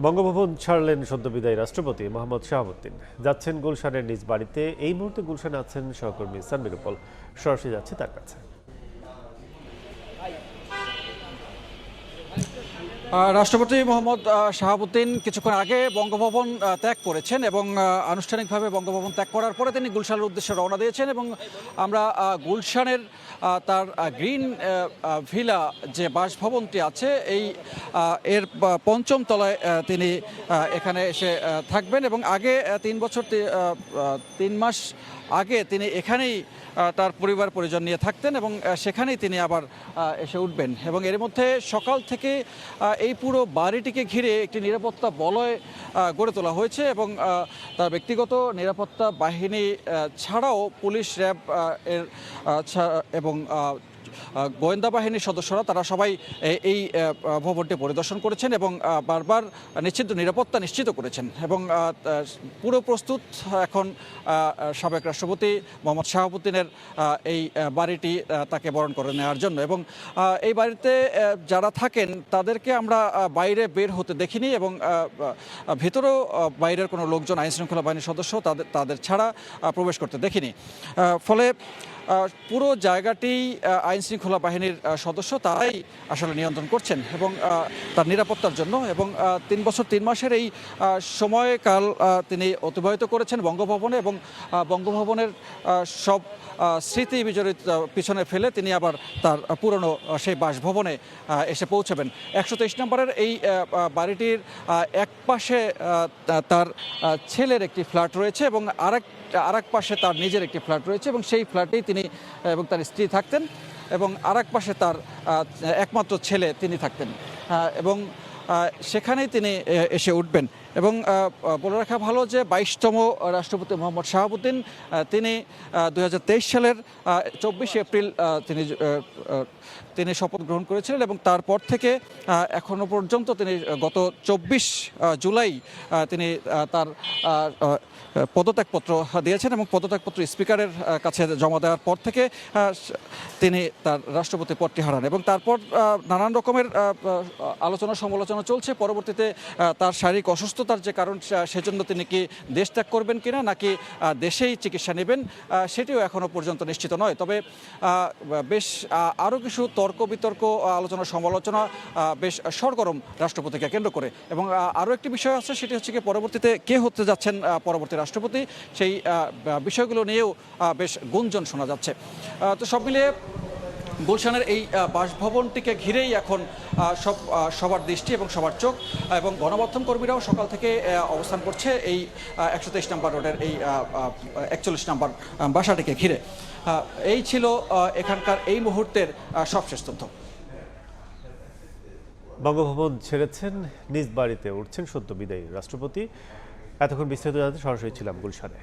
বঙ্গভবন ছাড়লেন সদ্যবিদায়ী রাষ্ট্রপতি মোহাম্মদ শাহাবুদ্দিন। যাচ্ছেন গুলশানের নিজ বাড়িতে। এই মুহূর্তে গুলশানে আছেন সহকর্মী সানবির উপল। সরাসরি যাচ্ছে তার কাছে। রাষ্ট্রপতি মোহাম্মদ শাহাবুদ্দিন কিছুক্ষণ আগে বঙ্গভবন ত্যাগ করেছেন এবং আনুষ্ঠানিকভাবে বঙ্গভবন ত্যাগ করার পরে তিনি গুলশানের উদ্দেশ্যে রওনা দিয়েছেন এবং আমরা গুলশানের তার গ্রিন ভিলা যে বাসভবনটি আছে এর পঞ্চম তলায় তিনি এখানে এসে থাকবেন এবং আগে 3 মাস আগে তিনি এখানেই তার পরিবার পরিজন নিয়ে থাকতেন এবং সেখানেই তিনি আবার এসে উঠবেন এবং এর মধ্যে সকাল থেকে এই পুরো বাড়িটিকে ঘিরে একটি নিরাপত্তা বলয় গড়ে তোলা হয়েছে এবং তার ব্যক্তিগত নিরাপত্তা বাহিনী ছাড়াও পুলিশ, র্যাব এবং গোয়েন্দা বাহিনীর সদস্যরা তারা সবাই এই ভবনটি পরিদর্শন করেছেন এবং বারবার নিরাপত্তা নিশ্চিত করেছেন এবং পুরো প্রস্তুত এখন সাবেক রাষ্ট্রপতি মোহাম্মদ শাহাবুদ্দিনের এই বাড়িটি তাকে বরণ করে নেওয়ার জন্য। এবং এই বাড়িতে যারা থাকেন তাদেরকে আমরা বাইরে বের হতে দেখিনি এবং ভেতরেও বাইরের কোনো লোকজন, আইনশৃঙ্খলা বাহিনীর সদস্য তাদের ছাড়া প্রবেশ করতে দেখিনি। ফলে পুরো জায়গাটি আইনশৃঙ্খলা বাহিনীর সদস্য তারাই আসলে নিয়ন্ত্রণ করছেন এবং তার নিরাপত্তার জন্য। এবং 3 বছর 3 মাসের এই সময়কাল তিনি অতিবাহিত করেছেন বঙ্গভবনে এবং বঙ্গভবনের সব স্মৃতি বিজড়িত পিছনে ফেলে তিনি আবার তার পুরনো সেই বাসভবনে এসে পৌঁছাবেন। 123 নম্বরের এই বাড়িটির এক পাশে তার ছেলের একটি ফ্ল্যাট রয়েছে এবং আরেক পাশে তার নিজের একটি ফ্ল্যাট রয়েছে এবং সেই ফ্ল্যাটেই তিনি এবং তার স্ত্রী থাকতেন এবং আরেক পাশে তার একমাত্র ছেলে তিনি থাকতেন এবং সেখানেই তিনি এসে উঠবেন। এবং বলে রাখা ভালো যে 22তম রাষ্ট্রপতি মোহাম্মদ শাহাবুদ্দিন তিনি 2023 সালের 24 এপ্রিল তিনি শপথ গ্রহণ করেছিলেন এবং তারপর থেকে এখনো পর্যন্ত তিনি গত 24 জুলাই তিনি তার পদত্যাগপত্র দিয়েছেন এবং পদত্যাগপত্র স্পিকারের কাছে জমা দেওয়ার পর থেকে তিনি তার রাষ্ট্রপতি পদটি হারান এবং তারপর নানান রকমের আলোচনা সমালোচনা চলছে। পরবর্তীতে তার শারীরিক অসুস্থতার যে কারণ সেজন্য তিনি কি দেশ ত্যাগ করবেন কিনা নাকি দেশেই চিকিৎসা নেবেন সেটিও এখনও পর্যন্ত নিশ্চিত নয়। তবে বেশ আরও কিছু তর্ক বিতর্ক, আলোচনা সমালোচনা বেশ সরগরম রাষ্ট্রপতিকে কেন্দ্র করে। এবং আরও একটি বিষয় আছে, সেটি হচ্ছে কি পরবর্তীতে কে হতে যাচ্ছেন পরবর্তী রাষ্ট্রপতি, সেই বিষয়গুলো নিয়েও বেশ গুঞ্জন শোনা যাচ্ছে। তো সব মিলিয়ে গুলশানের এই বাসভবনটিকে ঘিরেই এখন সবার দৃষ্টি এবং সবার চোখ এবং গণমাধ্যম কর্মীরাও সকাল থেকে অবস্থান করছে এই 123 নম্বর রোডের এই 41 নম্বর বাসাটিকে ঘিরে। এই ছিল এখানকার এই মুহূর্তের সবশেষ তথ্য। বঙ্গভবন ছেড়েছেন, নিজ বাড়িতে উঠছেন সদ্য বিদায়ী রাষ্ট্রপতি। এতক্ষণ বিস্তারিত জানাতে সরাসরি ছিলাম গুলশানে।